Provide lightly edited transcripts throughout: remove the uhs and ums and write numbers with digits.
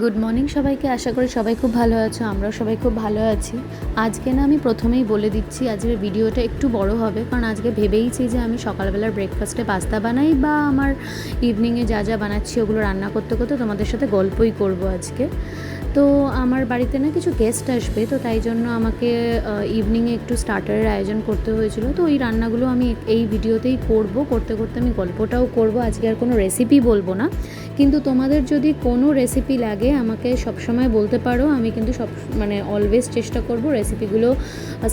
Good morning সবাইকে। আশা করি সবাই খুব ভালো আছো, আমরাও সবাই খুব ভালো আছি। আজকে না আমি প্রথমেই বলে দিচ্ছি, আজকের ভিডিওটা একটু বড় হবে, কারণ আজকে ভেবেইছি যে আমি সকালবেলার ব্রেকফাস্টে পাস্তা বানাই বা আমার ইভিনিংয়ে যা যা বানাচ্ছি ওগুলো রান্না করতে করতে তোমাদের সাথে গল্পই করব আজকে। তো আমার বাড়িতে না কিছু গেস্ট আসবে, তো তাই জন্য আমাকে ইভিনিংয়ে একটু স্টার্টারের আয়োজন করতে হয়েছিল। তো এই রান্নাগুলো আমি এই ভিডিওতেই করতে করতে আমি গল্পটাও করব। আজকে আর কোনো রেসিপি বলবো না, কিন্তু তোমাদের যদি কোনো রেসিপি লাগে আমাকে সবসময় বলতে পারো। আমি কিন্তু অলওয়েজ চেষ্টা করব রেসিপিগুলো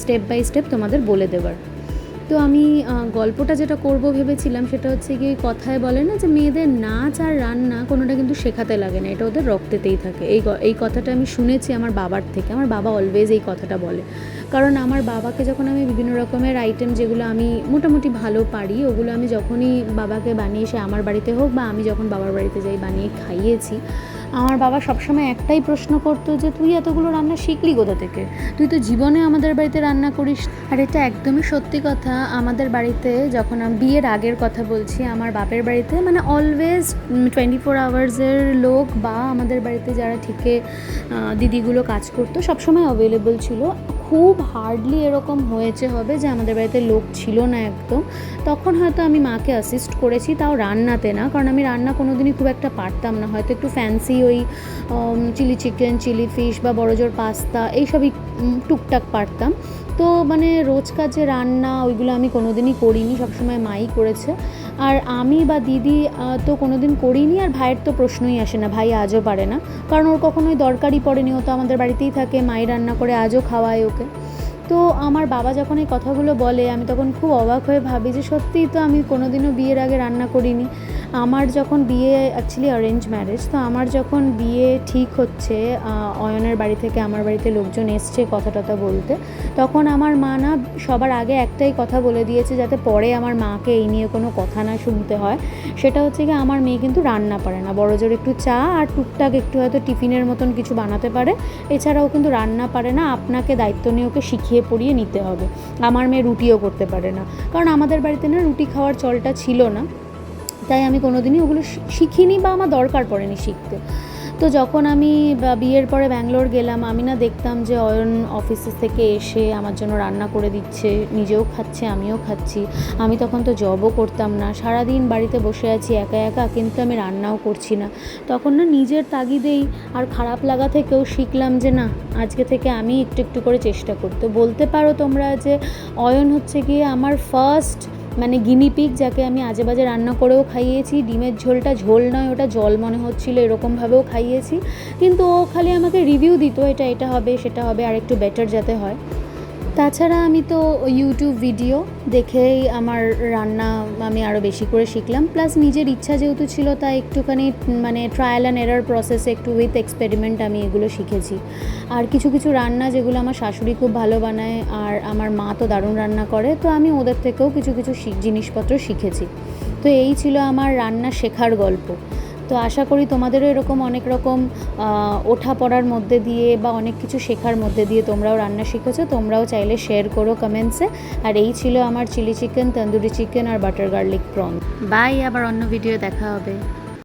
স্টেপ বাই স্টেপ তোমাদের বলে দেবার। তো আমি গল্পটা যেটা করব ভেবেছিলাম সেটা হচ্ছে কি, কথায় বলে না যে মেয়েদের নাচ আর রান্না কোনোটা কিন্তু শেখাতে লাগে না, এটা ওদের রক্তেতেই থাকে। এই কথাটা আমি শুনেছি আমার বাবার থেকে। আমার বাবা অলওয়েজ এই কথাটা বলে, কারণ আমার বাবাকে যখন আমি বিভিন্ন রকমের আইটেম যেগুলো আমি মোটামুটি ভালো পারি ওগুলো আমি যখনই বাবাকে বানিয়ে, সে আমার বাড়িতে হোক বা আমি যখন বাবার বাড়িতে যাই বানিয়ে খাইয়েছি, আমার বাবা সবসময় একটাই প্রশ্ন করতো যে তুই এতগুলো রান্না শিখলি কোথা থেকে, তুই তো জীবনে আমাদের বাড়িতে রান্না করিস। আর এটা একদমই সত্যি কথা। আমাদের বাড়িতে যখন আমি বিয়ের আগের কথা বলছি, আমার বাপের বাড়িতে অলওয়েজ 24 আওয়ার্সের লোক বা আমাদের বাড়িতে যারা ঠিকে দিদিগুলো কাজ করতো সবসময় অ্যাভেলেবল ছিল। খুব হার্ডলি এরকম হয়েছে হবে যে আমাদের বাড়িতে লোক ছিল না একদম, তখন হয়তো আমি মাকে অ্যাসিস্ট করেছি, তাও রান্নাতে না, কারণ আমি রান্না কোনো দিনই খুব একটা পারতাম না। হয়তো একটু ফ্যান্সি ওই চিলি চিকেন, চিলি ফিশ বা বড়জোর পাস্তা এইসবই টুকটাক পারতাম। তো রোজকার যে রান্না ওইগুলো আমি কোনো দিনই করিনি, সবসময় মাই করেছে। আর আমি বা দিদি তো কোনো দিন করিনি, আর ভাইয়ের তো প্রশ্নই আসে না, ভাই আজও পারে না, কারণ ওর কখনোই দরকারই পড়েনি, ও তো আমাদের বাড়িতেই থাকে, মাই রান্না করে আজও খাওয়ায় ওকে। তো আমার বাবা যখন এই কথাগুলো বলে আমি তখন খুব অবাক হয়ে ভাবি যে সত্যিই তো আমি কোনোদিনও বিয়ের আগে রান্না করিনি। আমার যখন বিয়ে, অ্যাকচুয়ালি অ্যারেঞ্জ ম্যারেজ, তো আমার যখন বিয়ে ঠিক হচ্ছে, অয়নের বাড়ি থেকে আমার বাড়িতে লোকজন এসছে কথা টথা বলতে, তখন আমার মা না সবার আগে একটাই কথা বলে দিয়েছে, যাতে পরে আমার মাকে এই নিয়ে কোনো কথা না শুনতে হয়। সেটা হচ্ছে কি, আমার মেয়ে কিন্তু রান্না পারে না, বড়জোর একটু চা আর টুকটাক একটু হয়তো টিফিনের মতন কিছু বানাতে পারে, এছাড়াও কিন্তু রান্না পারে না। আপনাকে দায়িত্ব নিয়ে ওকে শিখিয়ে পড়িয়ে নিতে হবে। আমার মেয়ে রুটিও করতে পারে না, কারণ আমাদের বাড়িতে না রুটি খাওয়ার চলটা ছিল না, তাই আমি কোনোদিনই ওগুলো শিখিনি বা আমার দরকার পড়েনি শিখতে। তো যখন আমি বিয়ের পরে ব্যাঙ্গালোর গেলাম, আমি না দেখতাম যে অয়ন অফিসের থেকে এসে আমার জন্য রান্না করে দিচ্ছে, নিজেও খাচ্ছে আমিও খাচ্ছি। আমি তখন তো জবও করতাম না, সারাদিন বাড়িতে বসে আছি একা একা, কিন্তু আমি রান্নাও করছি না। তখন না নিজের তাগিদেই আর খারাপ লাগা থেকেও শিখলাম যে না, আজকে থেকে আমি একটু একটু করে চেষ্টা করতে। বলতে পারো তোমরা যে অয়ন হচ্ছে গিয়ে আমার ফার্স্ট গিনিপিগ, যাকে আমি আজে বাজে রান্না করেও খাইয়েছি। ডিমের ঝোলটা ঝোল নয়, ওটা জল মনে হচ্ছিল, এরকমভাবেও খাইয়েছি, কিন্তু ও খালি আমাকে রিভিউ দিত, এটা হবে সেটা হবে আর একটু বেটার যাতে হয়। তাছাড়া আমি তো ইউটিউব ভিডিও দেখেই আমার রান্না আমি আরও বেশি করে শিখলাম, প্লাস নিজের ইচ্ছা যেহেতু ছিল তাই একটুখানি ট্রায়াল অ্যান্ড এরার প্রসেসে একটু উইথ এক্সপেরিমেন্ট আমি এগুলো শিখেছি। আর কিছু কিছু রান্না যেগুলো আমার শাশুড়ি খুব ভালো বানায় আর আমার মা তো দারুণ রান্না করে, তো আমি ওদের থেকেও কিছু কিছু জিনিসপত্র শিখেছি। তো এই ছিল আমার রান্না শেখার গল্প। তো আশা করি তোমাদেরও এরকম অনেক রকম ওঠা পড়ার মধ্যে দিয়ে বা অনেক কিছু শেখার মধ্যে দিয়ে তোমরাও রান্না শিখেছো। তোমরাও চাইলে শেয়ার করো কমেন্টসে। আর এই ছিল আমার চিলি চিকেন, তন্দুরি চিকেন আর বাটার গার্লিক প্রন। বাই, আবার অন্য ভিডিও দেখা হবে।